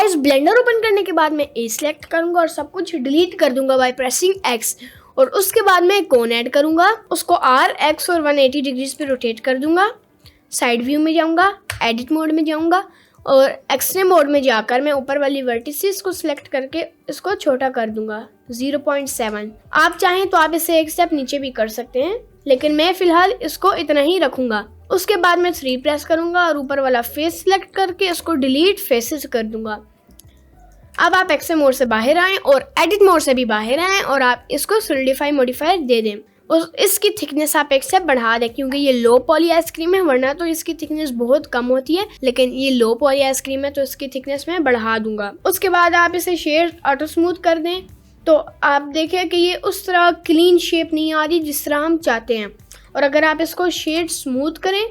Guys blender open करने के बाद मैं ए सिलेक्ट करूंगा और सब कुछ डिलीट कर दूंगा बाय प्रेसिंग एक्स। और उसके बाद मैं कोन ऐड करूंगा, उसको आर एक्स और 180 डिग्रीज पे रोटेट कर दूंगा। साइड व्यू में जाऊंगा, एडिट मोड में जाऊंगा और एक्सरे मोड में जाकर मैं ऊपर वाली वर्टिसेस को सिलेक्ट करके इसको छोटा कर दूंगा 0.7। आप चाहें तो आप इसे एक स्टेप नीचे भी कर सकते हैं, लेकिन मैं फिलहाल इसको इतना ही रखूंगा। उसके बाद मैं 3 प्रेस करूंगा और ऊपर वाला फेस सिलेक्ट करके इसको डिलीट फेसेस कर दूंगा। अब आप एक्सरे मोड से बाहर आएं और एडिट मोड से भी बाहर आएं और आप इसको सोलिडिफाई मॉडिफायर दे दें। और इसकी थिकनेस आप एक स्टेप बढ़ा दें, क्योंकि ये लो पॉली आइसक्रीम है, वरना तो इसकी थिकनेस बहुत कम होती है, लेकिन ये लो पॉली आइसक्रीम है तो इसकी थिकनेस मैं बढ़ा दूंगा। उसके बाद आप इसे शेड ऑटो स्मूथ कर दें तो आप देखें कि ये उस तरह क्लीन शेप नहीं आ रही जिस तरह हम चाहते हैं। और अगर आप इसको शेड स्मूथ करें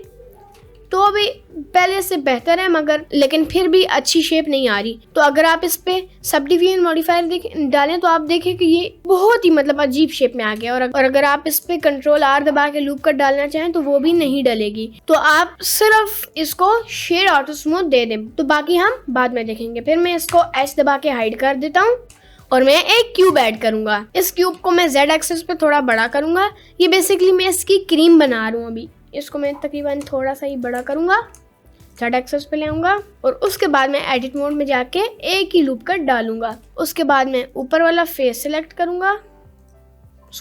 तो अभी पहले से बेहतर है, मगर लेकिन फिर भी अच्छी शेप नहीं आ रही। तो अगर आप इस पे सब डिवीजन मॉडिफायर डालें तो आप देखें कि ये बहुत ही मतलब अजीब शेप में आ गया। और अगर आप इस पे कंट्रोल आर दबा के लूप कट डालना चाहें तो वो भी नहीं डलेगी। तो आप सिर्फ इसको शेड ऑटो स्मूथ दे दें, तो बाकी हम बाद में देखेंगे। फिर मैं इसको एच दबा के हाइड कर देता हूँ और मैं एक क्यूब ऐड करूंगा। इस क्यूब को मैं जेड एक्सिस पे थोड़ा बड़ा करूंगा। ये बेसिकली मैं इसकी क्रीम बना रहा हूँ। अभी इसको मैं तकरीबन थोड़ा सा ही बड़ा करूंगा, जेड एक्सिस पे ले आऊंगा और उसके बाद मैं एडिट मोड में जाके एक ही लूप कट डालूंगा। उसके बाद मैं ऊपर वाला फेस सिलेक्ट करूंगा,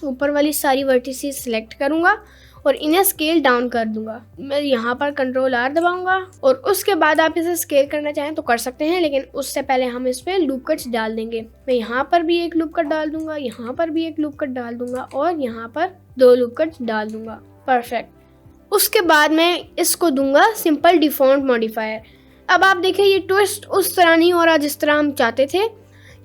ऊपर वाली सारी वर्टिसेस सिलेक्ट करूंगा और इन्हें स्केल डाउन कर दूंगा। मैं यहाँ पर कंट्रोल आर दबाऊंगा और उसके बाद आप इसे स्केल करना चाहें तो कर सकते हैं, लेकिन उससे पहले हम इस पे लूप कट्स डाल देंगे। मैं यहाँ पर भी एक लूप कट डाल दूंगा, यहाँ पर भी एक लूप कट डाल दूंगा और यहाँ पर 2 लूप कट्स डाल दूंगा। परफेक्ट। उसके बाद मैं इसको दूंगा सिंपल डिफॉल्ट मॉडिफायर। अब आप देखें ये ट्विस्ट उस तरह नहीं हो रहा जिस तरह हम चाहते थे,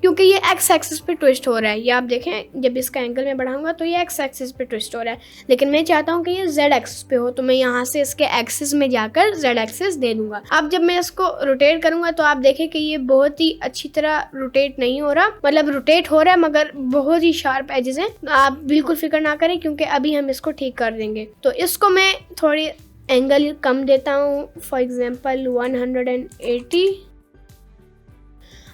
क्योंकि ये एक्स एक्सिस पे ट्विस्ट हो रहा है। ये आप देखें जब इसका एंगल में बढ़ाऊंगा तो ये एक्स एक्सिस पे ट्विस्ट हो रहा है, लेकिन मैं चाहता हूँ कि ये जेड एक्सिस पे हो। तो मैं यहाँ से इसके एक्सिस में जाकर जेड एक्सिस दे दूंगा। अब जब मैं इसको रोटेट करूंगा तो आप देखें कि ये बहुत ही अच्छी तरह रोटेट नहीं हो रहा, मतलब रोटेट हो रहा है मगर बहुत ही शार्प एजेस हैं। आप बिल्कुल फिक्र ना करें क्योंकि अभी हम इसको ठीक कर देंगे। तो इसको मैं थोड़ी एंगल कम देता हूँ, फॉर एग्जाम्पल 180।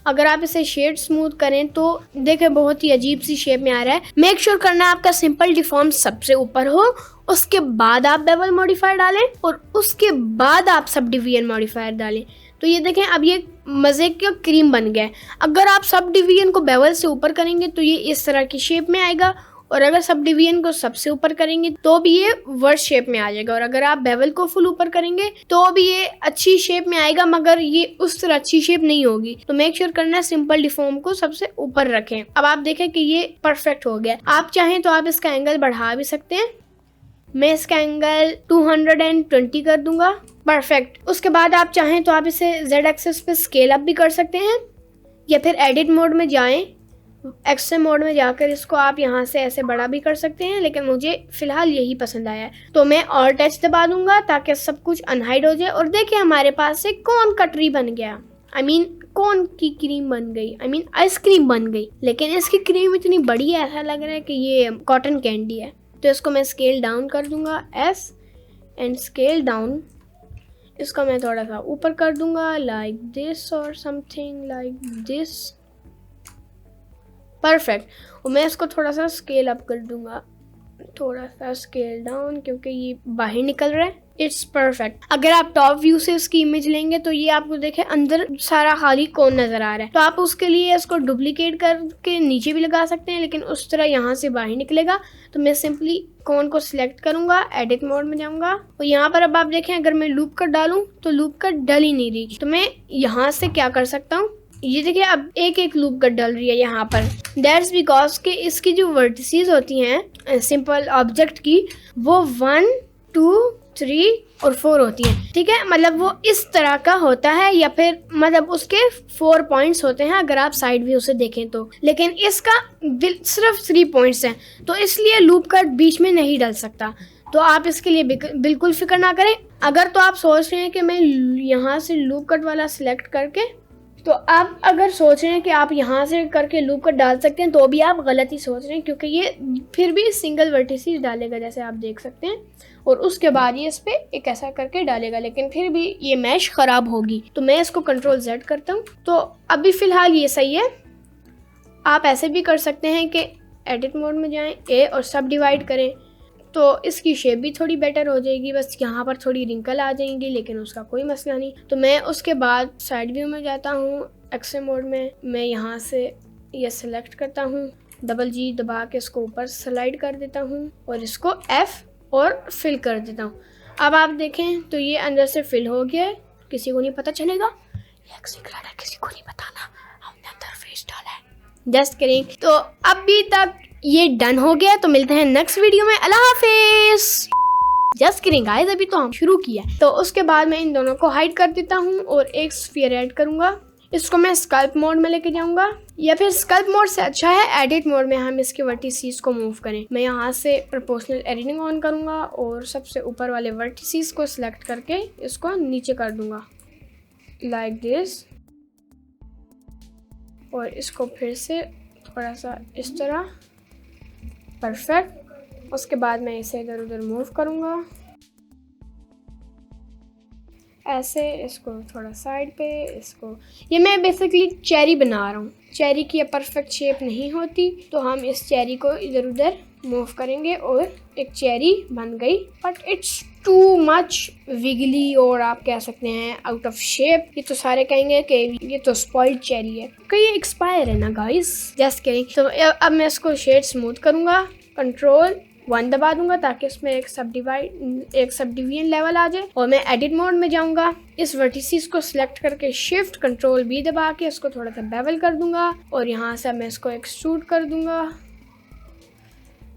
अगर आप इसे शेड स्मूथ करें तो देखें बहुत ही अजीब सी शेप में आ रहा है। मेक श्योर करना है आपका सिंपल डिफॉर्म सबसे ऊपर हो, उसके बाद आप बेवल मॉडिफायर डालें और उसके बाद आप सब डिवीजन मॉडिफायर डालें। तो ये देखें अब ये मज़े का क्रीम बन गया है। अगर आप सब डिवीजन को बेवल से ऊपर करेंगे तो ये इस तरह की शेप में आएगा, और अगर सब डिवीजन को सबसे ऊपर करेंगे तो भी ये वर्स शेप में आ जाएगा। और अगर आप बेवल को फुल ऊपर करेंगे तो भी ये अच्छी शेप में आएगा, मगर ये उस तरह अच्छी शेप नहीं होगी। तो मेक श्योर करना है सिंपल डिफॉर्म को सबसे ऊपर रखें। अब आप देखें कि ये परफेक्ट हो गया। आप चाहें तो आप इसका एंगल बढ़ा भी सकते हैं। मैं इसका एंगल 220 कर दूंगा। परफेक्ट। उसके बाद आप चाहें तो आप इसे जेड एक्सिस पे स्केल अप भी कर सकते हैं, या फिर एडिट मोड में जाएं, एक्सरे मोड में जाकर इसको आप यहाँ से ऐसे बड़ा भी कर सकते हैं, लेकिन मुझे फिलहाल यही पसंद आया है। तो मैं और टच दबा दूंगा ताकि सब कुछ अनहाइड हो जाए। और देखिए हमारे पास एक कोन कटरी बन गया, कोन की क्रीम बन गई, आइसक्रीम बन गई। लेकिन इसकी क्रीम इतनी बड़ी है, ऐसा लग रहा है कि ये कॉटन कैंडी है। तो इसको मैं स्केल डाउन कर दूंगा, एस एंड स्केल डाउन। इसको मैं थोड़ा सा ऊपर कर दूंगा, लाइक दिस और समथिंग लाइक दिस। परफेक्ट। और मैं इसको थोड़ा सा स्केल अप कर दूंगा, थोड़ा सा स्केल डाउन, क्योंकि ये बाहर निकल रहा है। It's perfect. अगर आप टॉप व्यू से इसकी इमेज लेंगे तो ये आपको देखें अंदर सारा खाली कोन नजर आ रहा है। तो आप उसके लिए इसको डुप्लीकेट करके नीचे भी लगा सकते हैं, लेकिन उस तरह यहाँ से बाहर निकलेगा। तो मैं सिंपली कोन को सिलेक्ट करूंगा, एडिट मोड में जाऊंगा और यहाँ पर अब आप देखें अगर मैं लूप कट डालूं तो लूप कट डल ही नहीं रही। तो मैं यहाँ से क्या कर सकता हूँ, ये देखिए अब एक लूप कट डल रही है यहाँ पर। दैट्स बिकॉज के इसकी जो वर्टिसेस होती हैं सिंपल ऑब्जेक्ट की, वो 1, 2, 3 और 4 होती हैं। ठीक है, मतलब वो इस तरह का होता है, या फिर मतलब उसके 4 पॉइंट्स होते हैं अगर आप साइड व्यू से देखें तो। लेकिन इसका सिर्फ 3 पॉइंट्स हैं, तो इसलिए लूप कट बीच में नहीं डल सकता। तो आप इसके लिए बिल्कुल फिक्र ना करें। अगर तो आप सोच रहे हैं कि मैं यहाँ से लूप कट वाला सिलेक्ट करके, तो आप अगर सोच रहे हैं कि आप यहाँ से करके लूप कट डाल सकते हैं तो भी आप गलत ही सोच रहे हैं, क्योंकि ये फिर भी सिंगल वर्टिसेस डालेगा जैसे आप देख सकते हैं। और उसके बाद ये इस पे एक ऐसा करके डालेगा, लेकिन फिर भी ये मैश ख़राब होगी। तो मैं इसको कंट्रोल Z करता हूँ। तो अभी फ़िलहाल ये सही है। आप ऐसे भी कर सकते हैं कि एडिट मोड में जाएं, ए और सब डिवाइड करें, तो इसकी शेप भी थोड़ी बेटर हो जाएगी। बस यहाँ पर थोड़ी रिंकल आ जाएंगी, लेकिन उसका कोई मसला नहीं। तो मैं उसके बाद साइड व्यू में जाता हूँ, एक्सट्रीम मोड में। मैं यहाँ से ये सिलेक्ट करता हूँ, डबल G दबा के इसको ऊपर स्लाइड कर देता हूँ और इसको F और फिल कर देता हूँ। अब आप देखें तो ये अंदर से फिल हो गया है, किसी को नहीं पता चलेगा, ये एक सीक्रेट है, किसी को नहीं बताना, हमने अंदर फेस डाला है। Just kidding. तो अभी तक ये डन हो गया, तो मिलते हैं नेक्स्ट वीडियो में। अल्लाह हाफिज। जस्ट किडिंग गाइस, अभी तो हम शुरू किया है। तो उसके बाद मैं इन दोनों को हाइड कर देता हूँ और एक स्फीयर ऐड करूँगा। इसको मैं स्कल्प मोड में लेके जाऊंगा, या फिर स्कल्प मोड से अच्छा है एडिट मोड में हम इसके वर्टिसेस को मूव करें। मैं यहाँ से प्रोपोर्शनल एडिटिंग ऑन करूँगा और सबसे ऊपर वाले वर्टिसेस को सिलेक्ट करके इसको नीचे कर दूँगा लाइक दिस, और इसको फिर से थोड़ा सा इस तरह, परफेक्ट। उसके बाद मैं इसे इधर उधर मूव करूँगा ऐसे, इसको थोड़ा साइड पे। इसको ये मैं बेसिकली चेरी बना रहा हूँ। चेरी की परफेक्ट शेप नहीं होती, तो हम इस चेरी को इधर उधर मूव करेंगे और एक चेरी बन गई। बट इट्स टू मच विगली, और आप कह सकते हैं आउट ऑफ शेप। ये तो सारे कहेंगे कि ये तो स्पॉइल्ड चेरी है, क्योंकि ये एक्सपायर है ना गाइस। Just kidding. तो अब मैं इसको शेड स्मूथ करूँगा, कंट्रोल 1 दबा दूंगा ताकि उसमें एक सब डिवीजन लेवल आ जाए। और मैं एडिट मोड में जाऊंगा, इस वर्टिसेस को सिलेक्ट करके शिफ्ट कंट्रोल B दबा के इसको थोड़ा सा बेवल कर दूंगा, और यहाँ से मैं इसको एक्सट्रूड कर दूंगा।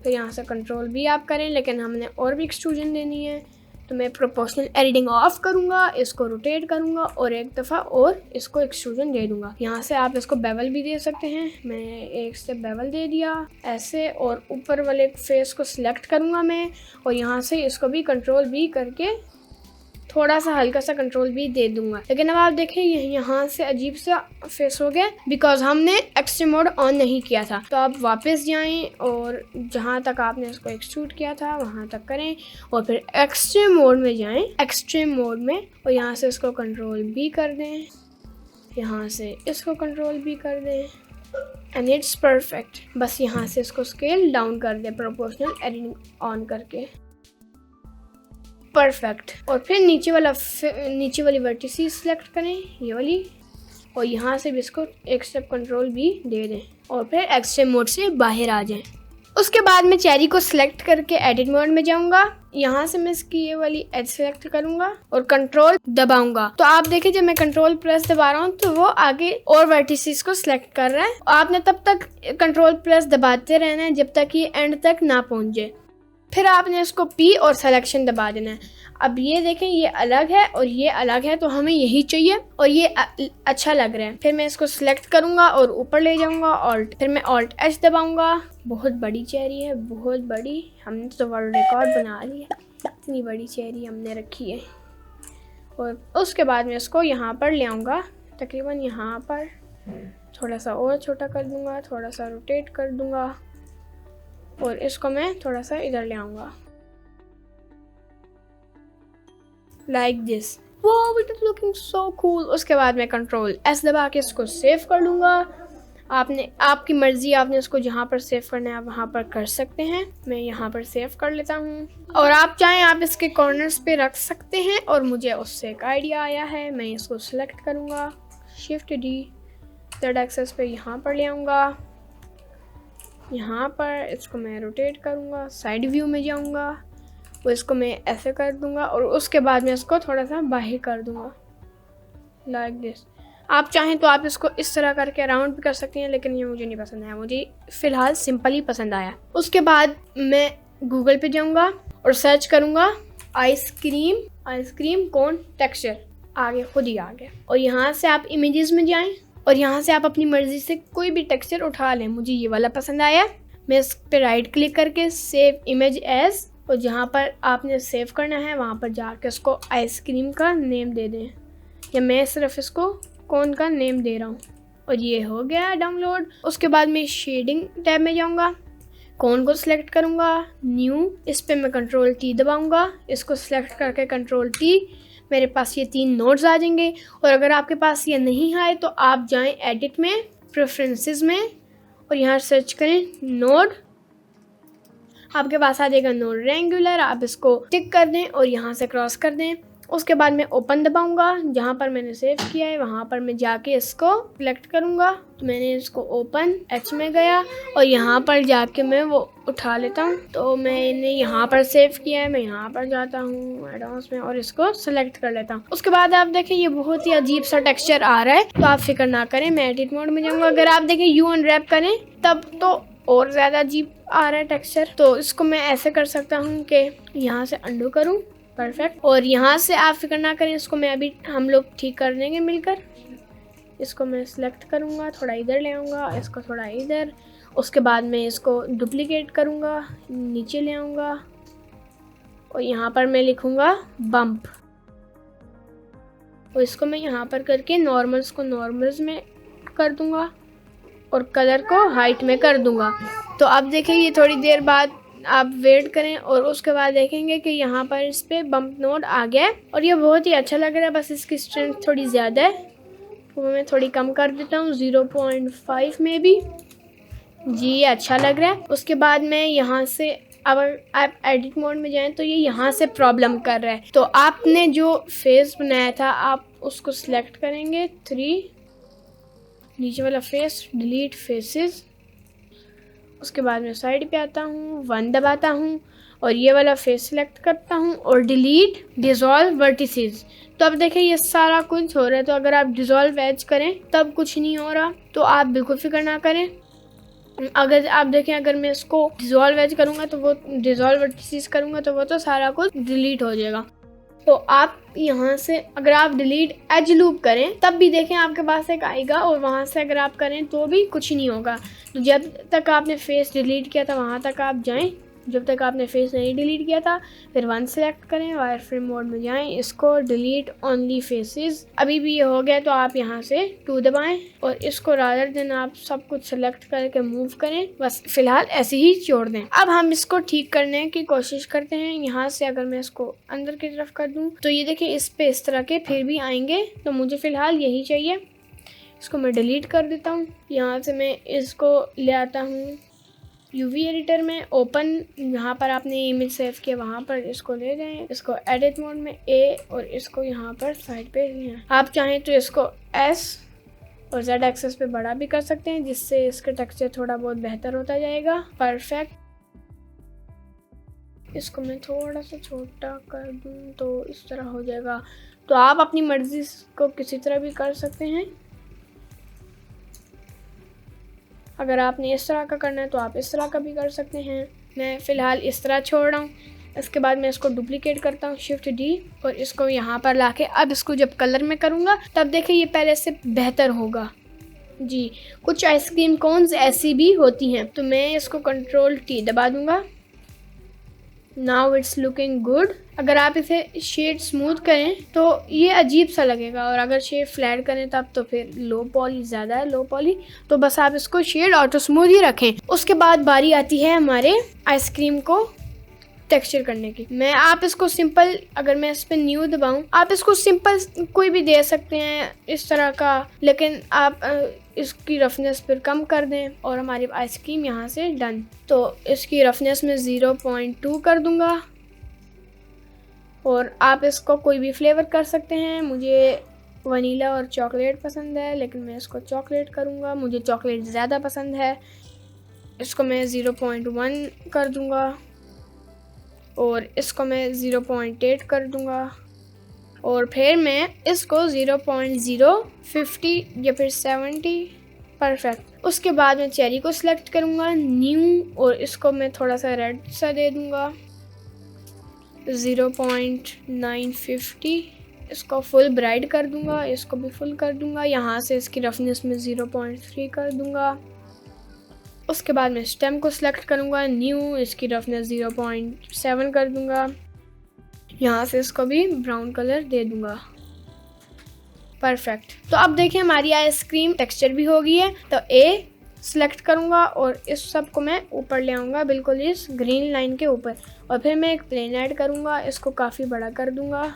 फिर यहाँ से कंट्रोल B आप करें, लेकिन हमने और भी एक्सट्रूजन देनी है। तो मैं प्रोपोर्शनल एडिटिंग ऑफ करूँगा, इसको रोटेट करूँगा और एक दफ़ा और इसको एक्सट्रूजन दे दूँगा। यहाँ से आप इसको बेवल भी दे सकते हैं। मैंने एक से बेवल दे दिया ऐसे, और ऊपर वाले फेस को सिलेक्ट करूँगा मैं, और यहाँ से इसको भी कंट्रोल B करके थोड़ा सा हल्का सा कंट्रोल B दे दूंगा। लेकिन अब आप देखें यहाँ से अजीब सा फेस हो गया, बिकॉज हमने एक्सट्रीम मोड ऑन नहीं किया था। तो आप वापस जाएं और जहाँ तक आपने इसको एक्सट्रूड किया था वहाँ तक करें, और फिर एक्सट्रीम मोड में जाएं, एक्सट्रीम मोड में, और यहाँ से इसको कंट्रोल B कर दें, यहाँ से इसको कंट्रोल B कर दें, एंड इट्स परफेक्ट। बस यहाँ से इसको स्केल डाउन कर दें प्रोपोर्शनल एडिटिंग ऑन करके, परफेक्ट। और फिर नीचे वाली वर्टिसेस सिलेक्ट करें, ये वाली, और यहाँ से भी इसको एक स्टेप कंट्रोल B दे दें, और फिर एक्सट्रीम मोड से बाहर आ जाएं। उसके बाद मैं चेरी को सिलेक्ट करके एडिट मोड में जाऊंगा। यहाँ से मैं इसकी ये वाली एज सेलेक्ट करूंगा और कंट्रोल दबाऊंगा। तो आप देखें जब मैं कंट्रोल प्रेस दबा रहा हूँ तो वो आगे और वर्टिसेस को सिलेक्ट कर रहा है। आपने तब तक कंट्रोल प्रेस दबाते रहना है जब तक ये एंड तक ना पहुँच जाए। फिर आपने इसको P और सिलेक्शन दबा देना है। अब ये देखें ये अलग है और ये अलग है, तो हमें यही चाहिए और ये अच्छा लग रहा है। फिर मैं इसको सिलेक्ट करूँगा और ऊपर ले जाऊँगा, ऑल्ट, फिर मैं ऑल्ट H दबाऊँगा। बहुत बड़ी चेरी है, बहुत बड़ी। हमने तो वर्ल्ड रिकॉर्ड बना लिया, इतनी बड़ी चेरी हमने रखी है। और उसके बाद मैं इसको यहाँ पर ले आऊँगा, तकरीबन यहाँ पर थोड़ा सा और छोटा कर दूँगा, थोड़ा सा रोटेट कर दूँगा, और इसको मैं थोड़ा सा इधर ले आऊँगा like this. Wow, it is looking so cool. उसके बाद मैं कंट्रोल S दबा के इसको सेव कर लूँगा। आपकी मर्ज़ी, आपने इसको जहाँ पर सेव करना है आप वहाँ पर कर सकते हैं। मैं यहाँ पर सेव कर लेता हूँ, और आप चाहें आप इसके कॉर्नर्स पे रख सकते हैं। और मुझे उससे एक आइडिया आया है, मैं इसको सिलेक्ट करूँगा, शिफ्ट D, Z एक्सेस पे यहाँ पर ले आऊँगा, यहाँ पर इसको मैं रोटेट करूँगा, साइड व्यू में जाऊँगा, वो इसको मैं ऐसे कर दूँगा, और उसके बाद मैं इसको थोड़ा सा बाहर कर दूँगा लाइक दिस। आप चाहें तो आप इसको इस तरह करके राउंड भी कर सकते हैं, लेकिन ये मुझे नहीं पसंद आया, मुझे फ़िलहाल सिंपल ही पसंद आया। उसके बाद मैं गूगल पे जाऊँगा और सर्च करूँगा आइसक्रीम कोन टेक्सचर, आगे खुद ही आ गया। और यहाँ से आप इमेजेस में जाएं और यहाँ से आप अपनी मर्ज़ी से कोई भी टेक्सचर उठा लें। मुझे ये वाला पसंद आया, मैं इस पर राइट क्लिक करके सेव इमेज एज, और जहाँ पर आपने सेव करना है वहाँ पर जाकर इसको आइसक्रीम का नेम दे दें, या मैं सिर्फ इसको कौन का नेम दे रहा हूँ, और ये हो गया डाउनलोड। उसके बाद मैं शेडिंग टैब में जाऊँगा, कोन को सिलेक्ट करूँगा, न्यू, इस पे मैं कंट्रोल टी दबाऊँगा, इसको सिलेक्ट करके कंट्रोल टी, मेरे पास ये 3 नोड्स आ जाएंगे। और अगर आपके पास ये नहीं आए तो आप जाएं एडिट में, प्रेफरेंसेस में, और यहाँ सर्च करें नोड, आपके पास आ जाएगा नोड रेक्टेंगुलर। आप इसको टिक कर दें और यहाँ से क्रॉस कर दें। उसके बाद मैं ओपन दबाऊंगा, जहाँ पर मैंने सेव किया है वहाँ पर मैं जाके इसको सिलेक्ट करूँगा। तो मैंने इसको ओपन एच में गया और यहाँ पर जाके मैं वो उठा लेता हूँ। तो मैंने यहाँ पर सेव किया है, मैं यहाँ पर जाता हूँ एडवांस में और इसको सेलेक्ट कर लेता हूँ। उसके बाद आप देखें ये बहुत ही अजीब सा टेक्सचर आ रहा है, तो आप फिक्र ना करें, मैं एडिट मोड में जाऊँगा। अगर आप देखें यू अनरैप करें तब तो और ज़्यादा अजीब आ रहा है टेक्सचर। तो इसको मैं ऐसे कर सकता हूँ कि यहाँ से अंडू करूँ, परफेक्ट। और यहाँ से आप फिक्र ना करें, इसको मैं अभी हम लोग ठीक कर देंगे मिलकर। इसको मैं सिलेक्ट करूँगा, थोड़ा इधर ले आऊँगा, इसको थोड़ा इधर। उसके बाद मैं इसको डुप्लीकेट करूँगा, नीचे ले आऊँगा और यहाँ पर मैं लिखूँगा बम्प। और इसको मैं यहाँ पर करके नॉर्मल्स को नॉर्मल्स में कर दूँगा और कलर को हाइट में कर दूँगा। तो अब देखिए ये थोड़ी देर बाद आप वेट करें और उसके बाद देखेंगे कि यहाँ पर इस पर बम्प नोड आ गया है और ये बहुत ही अच्छा लग रहा है। बस इसकी स्ट्रेंथ थोड़ी ज़्यादा है तो मैं थोड़ी कम कर देता हूँ, 0.5 में भी। जी ये अच्छा लग रहा है। उसके बाद मैं यहाँ से, अब आप एडिट मोड में जाएं तो ये यहाँ से प्रॉब्लम कर रहा है। तो आपने जो फेस बनाया था आप उसको सिलेक्ट करेंगे, 3 नीचे वाला फेस, डिलीट फेसेस। उसके बाद मैं साइड पे आता हूँ, 1 दबाता हूँ और ये वाला फेस सिलेक्ट करता हूँ और डिलीट डिज़ोल्व वर्टिसेस। तो अब देखिए ये सारा कुछ हो रहा है। तो अगर आप डिज़ोल्व एज करें तब कुछ नहीं हो रहा, तो आप बिल्कुल फिक्र ना करें। अगर आप देखें अगर मैं इसको डिज़ोल्व एज करूँगा तो वो डिज़ोल्व वर्टिसेस करूँगा तो वो तो सारा कुछ डिलीट हो जाएगा। तो आप यहाँ से अगर आप डिलीट एज लूप करें तब भी देखें आपके पास एक आएगा और वहाँ से अगर आप करें तो भी कुछ नहीं होगा। तो जब तक आपने फेस डिलीट किया था वहाँ तक आप जाएं, जब तक आपने फेस नहीं डिलीट किया था फिर 1 सेलेक्ट करें, वायर फ्रेम मोड में जाएं, इसको डिलीट ओनली फेसेस। अभी भी ये हो गया तो आप यहाँ से 2 दबाएं और इसको रादर देन आप सब कुछ सेलेक्ट करके मूव करें, बस फिलहाल ऐसे ही छोड़ दें। अब हम इसको ठीक करने की कोशिश करते हैं। यहाँ से अगर मैं इसको अंदर की तरफ कर दूँ तो ये देखिए इस पे इस तरह के फिर भी आएंगे, तो मुझे फिलहाल यही चाहिए। इसको मैं डिलीट कर देता हूँ। यहाँ से मैं इसको ले आता हूँ UV एडिटर में, ओपन, यहाँ पर आपने इमेज सेव किया वहाँ पर इसको ले जाएं, इसको एडिट मोड में A और इसको यहाँ पर साइड पे लें। आप चाहें तो इसको S और Z एक्सेस पे बड़ा भी कर सकते हैं जिससे इसका टेक्सचर थोड़ा बहुत बेहतर होता जाएगा। परफेक्ट। इसको मैं थोड़ा सा छोटा कर दूँ तो इस तरह हो जाएगा। तो आप अपनी मर्जी को किसी तरह भी कर सकते हैं। अगर आपने इस तरह का करना है तो आप इस तरह का भी कर सकते हैं। मैं फ़िलहाल इस तरह छोड़ रहा हूँ। इसके बाद मैं इसको डुप्लीकेट करता हूँ, Shift D, और इसको यहाँ पर लाके अब इसको जब कलर में करूँगा तब देखिए ये पहले से बेहतर होगा। जी कुछ आइसक्रीम कोन्स ऐसी भी होती हैं। तो मैं इसको कंट्रोल T दबा दूँगा। Now it's looking good. अगर आप इसे शेड स्मूथ करें तो ये अजीब सा लगेगा और अगर शेड फ्लैट करें तब तो फिर लो पॉली ज़्यादा है, लो पॉली। तो बस आप इसको शेड ऑटो स्मूथ ही रखें। उसके बाद बारी आती है हमारे आइसक्रीम को टेक्सचर करने की। मैं आप इसको सिंपल, अगर मैं इस पर न्यू दबाऊं, आप इसको सिंपल कोई भी दे सकते हैं इस तरह का, लेकिन आप इसकी रफनेस फिर कम कर दें और हमारी आइसक्रीम यहाँ से डन। तो इसकी रफनेस में 0.2 कर दूंगा और आप इसको कोई भी फ्लेवर कर सकते हैं। मुझे वनीला और चॉकलेट पसंद है लेकिन मैं इसको चॉकलेट करूँगा, मुझे चॉकलेट ज़्यादा पसंद है। इसको मैं 0.1 कर दूँगा और इसको मैं 0.8 कर दूँगा और फिर मैं इसको 0.050 या फिर 70। परफेक्ट। उसके बाद मैं चेरी को सिलेक्ट करूँगा, न्यू, और इसको मैं थोड़ा सा रेड सा दे दूँगा, 0.950। इसको फुल ब्राइट कर दूँगा, इसको भी फुल कर दूँगा। यहाँ से इसकी रफनेस में 0.3 कर दूँगा। उसके बाद मैं स्टेम को सिलेक्ट करूँगा, न्यू, इसकी रफनेस 0.7 कर दूँगा। यहाँ से इसको भी ब्राउन कलर दे दूँगा। परफेक्ट। तो अब देखिए हमारी आइसक्रीम टेक्सचर भी हो गई है। तो A सिलेक्ट करूँगा और इस सब को मैं ऊपर ले आऊँगा बिल्कुल इस ग्रीन लाइन के ऊपर। और फिर मैं एक प्लेन ऐड करूँगा, इसको काफ़ी बड़ा कर दूँगा।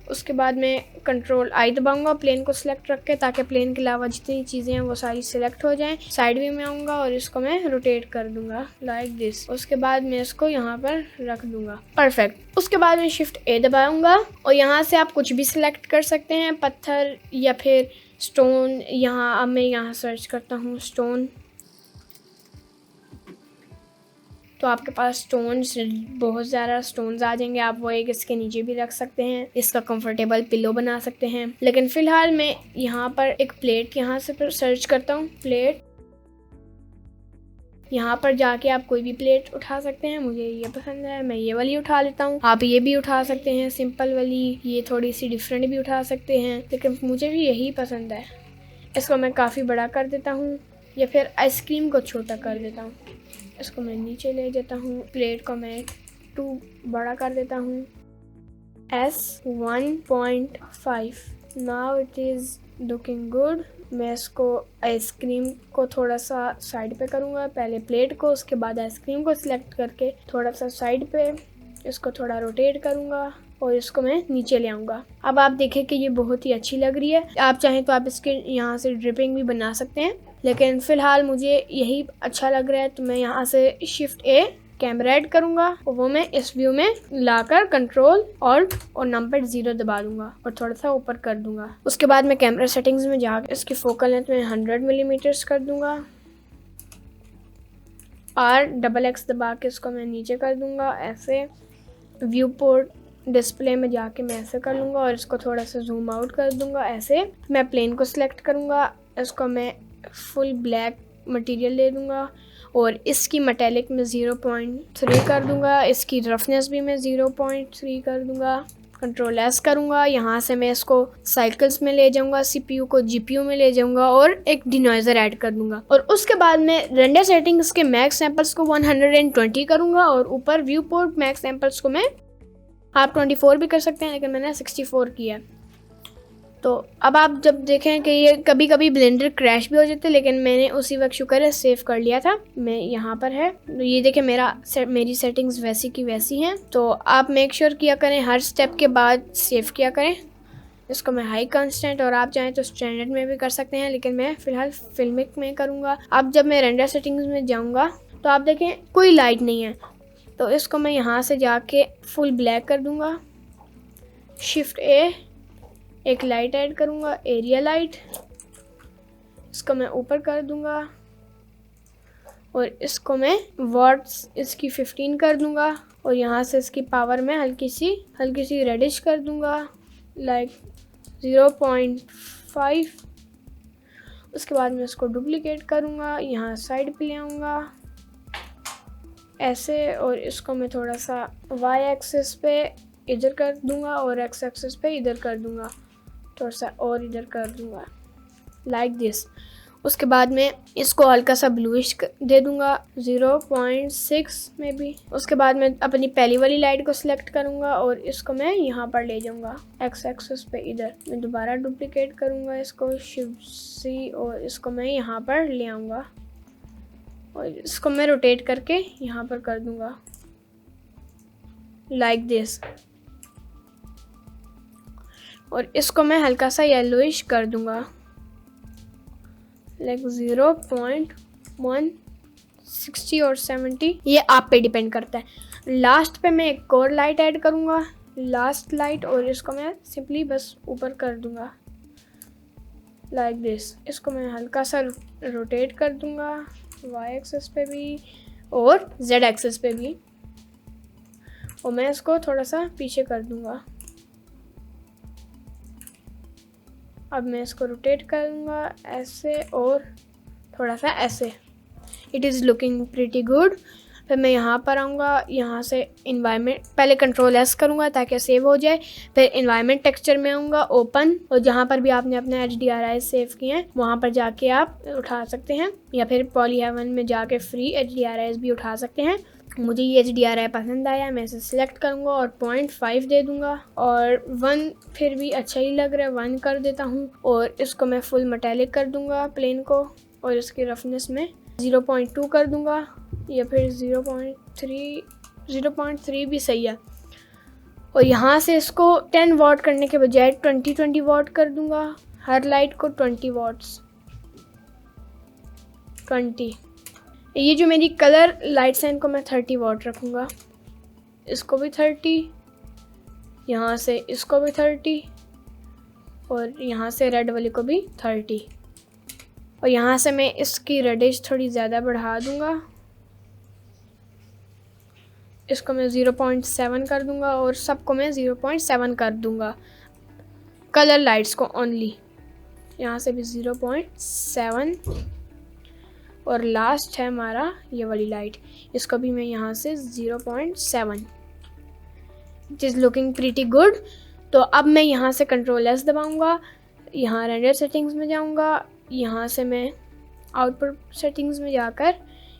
उसके बाद मैं कंट्रोल आई दबाऊँगा प्लेन को सिलेक्ट रख के, ताकि प्लेन के अलावा जितनी चीज़ें हैं वो सारी सिलेक्ट हो जाएं। साइड व्यू में आऊँगा और इसको मैं रोटेट कर दूँगा लाइक दिस। उसके बाद मैं इसको यहाँ पर रख दूँगा, परफेक्ट। उसके बाद मैं शिफ्ट ए दबाऊँगा और यहाँ से आप कुछ भी सिलेक्ट कर सकते हैं, पत्थर या फिर स्टोन। अब मैं यहाँ सर्च करता हूँ स्टोन, तो आपके पास स्टोन्स, बहुत ज़्यादा स्टोन्स आ जाएंगे। आप वो एक इसके नीचे भी रख सकते हैं, इसका कंफर्टेबल पिलो बना सकते हैं। लेकिन फ़िलहाल मैं यहाँ पर एक प्लेट यहाँ से फिर सर्च करता हूँ, प्लेट। यहाँ पर जाके आप कोई भी प्लेट उठा सकते हैं। मुझे ये पसंद है, मैं ये वाली उठा लेता हूँ। आप ये भी उठा सकते हैं, सिंपल वाली। ये थोड़ी सी डिफरेंट भी उठा सकते हैं, लेकिन मुझे भी यही पसंद है। इसको मैं काफ़ी बड़ा कर देता हूँ, या फिर आइसक्रीम को छोटा कर देता हूँ। इसको मैं नीचे ले जाता हूँ, प्लेट को मैं 2 बड़ा कर देता हूँ, S1.5। Now it is looking good. मैं इसको आइसक्रीम को थोड़ा सा साइड पे करूँगा, पहले प्लेट को, उसके बाद आइसक्रीम को सिलेक्ट करके थोड़ा सा साइड पे इसको थोड़ा रोटेट करूँगा और इसको मैं नीचे ले आऊँगा। अब आप देखें कि ये बहुत ही अच्छी लग रही है। आप चाहें तो आप इसके यहाँ से ड्रिपिंग भी बना सकते हैं, लेकिन फ़िलहाल मुझे यही अच्छा लग रहा है। तो मैं यहाँ से शिफ्ट ए कैमरा ऐड करूँगा और वो मैं इस व्यू में लाकर कंट्रोल ऑल्ट और नंबर 0 दबा दूँगा और थोड़ा सा ऊपर कर दूँगा। उसके बाद मैं कैमरा सेटिंग्स में जाकर इसकी फोकल लेंथ में 100 मिलीमीटर्स कर दूँगा। R+X दबा के इसको मैं नीचे कर दूँगा ऐसे। व्यू पोर्ट डिस्प्ले में जाके मैं ऐसे कर लूँगा और इसको थोड़ा सा जूम आउट कर दूँगा ऐसे। मैं प्लेन को सिलेक्ट करूँगा, इसको मैं फुल ब्लैक मटेरियल दे दूँगा और इसकी मेटेलिक में 0.3 कर दूँगा। इसकी रफनेस भी मैं 0.3 कर दूँगा। कंट्रोल एस करूँगा, यहाँ से मैं इसको साइकिल्स में ले जाऊँगा, CPU को GPU में ले जाऊँगा और एक डिनॉइजर ऐड कर दूँगा। और उसके बाद मैं रेंडर सेटिंग्स के मैक्स सैंपल्स को 120 करूँगा और ऊपर व्यू पोर्ट मैक्स सैंपल्स को मैं, आप 24 भी कर सकते हैं, लेकिन मैंने 64 किया। तो अब आप जब देखें कि ये कभी कभी ब्लेंडर क्रैश भी हो जाते हैं, लेकिन मैंने उसी वक्त शुक्र है सेव कर लिया था। मैं यहाँ पर है, तो ये देखें मेरी सेटिंग्स वैसी की वैसी हैं। तो आप मेक श्योर किया करें, हर स्टेप के बाद सेव किया करें। इसको मैं हाई कांस्टेंट और आप चाहें तो स्टैंडर्ड में भी कर सकते हैं, लेकिन मैं फ़िलहाल फिल्मिक में करूँगा। अब जब मैं रेंडर सेटिंग्स में जाऊँगा तो आप देखें कोई लाइट नहीं है, तो इसको मैं यहाँ से जाके फुल ब्लैक कर दूँगा। शिफ्ट ए, एक लाइट ऐड करूँगा, एरिया लाइट। इसको मैं ऊपर कर दूँगा और इसको मैं वॉट्स इसकी 15 कर दूँगा और यहाँ से इसकी पावर में हल्की सी रेडिश कर दूँगा, लाइक 0.5। उसके बाद मैं इसको डुप्लीकेट करूँगा, यहाँ साइड पे ले आऊँगा ऐसे, और इसको मैं थोड़ा सा Y एक्सिस पे इधर कर दूँगा और X एक्सिस पे इधर कर दूँगा, थोड़ा सा और इधर कर दूँगा लाइक दिस। उसके बाद मैं इसको हल्का सा ब्लूइश दे दूँगा, 0.6 में भी। उसके बाद मैं अपनी पहली वाली लाइट को सिलेक्ट करूँगा और इसको मैं यहाँ पर ले जाऊँगा X एक्सिस पे इधर। मैं दोबारा डुप्लीकेट करूँगा इसको, शिफ्ट C, और इसको मैं यहाँ पर ले आऊँगा और इसको मैं रोटेट करके यहाँ पर कर दूँगा लाइक दिस। और इसको मैं हल्का सा येलोइश कर दूँगा, लाइक 0.160 और 70, ये आप पे डिपेंड करता है। लास्ट पे मैं एक और लाइट ऐड करूँगा, लास्ट लाइट, और इसको मैं सिंपली बस ऊपर कर दूँगा लाइक दिस। इसको मैं हल्का सा रोटेट कर दूँगा Y एक्सिस पे भी और Z एक्सिस पे भी, और मैं इसको थोड़ा सा पीछे कर दूँगा। अब मैं इसको रोटेट करूँगा ऐसे और थोड़ा सा ऐसे। It is looking pretty good. फिर मैं यहाँ पर आऊँगा, यहाँ से इन्वायरमेंट, पहले कंट्रोल एस करूँगा ताकि सेव हो जाए। फिर इन्वायरमेंट टेक्सचर में आऊँगा, ओपन, और जहाँ पर भी आपने अपने HDRI सेव किए हैं वहाँ पर जाके आप उठा सकते हैं, या फिर पॉलीहेवन में जाके फ्री HDRIs भी उठा सकते हैं। मुझे ये HDRI पसंद आया, मैं इसे सिलेक्ट करूँगा और 0.5 दे दूँगा, और 1 फिर भी अच्छा ही लग रहा है, 1 कर देता हूँ। और इसको मैं फुल मेटेलिक कर दूँगा प्लेन को, और इसकी रफनेस में 0.2 कर दूंगा, या फिर 0.3 भी सही है। और यहाँ से इसको 10 वाट करने के बजाय 20 वाट कर दूंगा। हर लाइट को 20 वाट्स, 20। ये जो मेरी कलर लाइट्स हैं इनको मैं 30 वाट रखूँगा, इसको भी 30, यहाँ से इसको भी 30, और यहाँ से रेड वाली को भी 30। और यहाँ से मैं इसकी रेडिश थोड़ी ज़्यादा बढ़ा दूँगा, इसको मैं 0.7 कर दूँगा और सबको मैं 0.7 कर दूँगा, कलर लाइट्स को ओनली। यहाँ से भी 0.7, और लास्ट है हमारा ये वाली लाइट, इसको भी मैं यहाँ से 0.7। It is looking pretty good. तो अब मैं यहाँ से Ctrl+S दबाऊँगा, यहाँ रेंडर सेटिंग्स में जाऊँगा, यहाँ से मैं आउटपुट सेटिंग्स में जाकर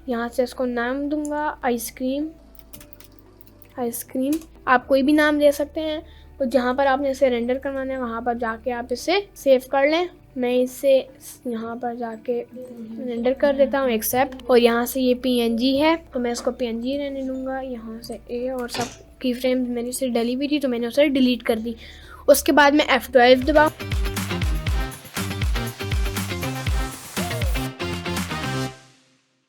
यहाँ से इसको नाम दूँगा आइसक्रीम। आप कोई भी नाम दे सकते हैं, तो जहाँ पर आपने इसे रेंडर करवाना है वहाँ पर जाके आप इसे सेव कर लें। मैं इसे यहाँ पर जाके रेंडर कर देता हूँ, एक्सेप्ट। और यहाँ से ये PNG है तो मैं इसको PNG रहने दूँगा। यहाँ से A, और सब की फ्रेम मेरी से डली हुई थी तो मैंने उसे डिलीट कर दी। उसके बाद मैं F12 दबाऊँ।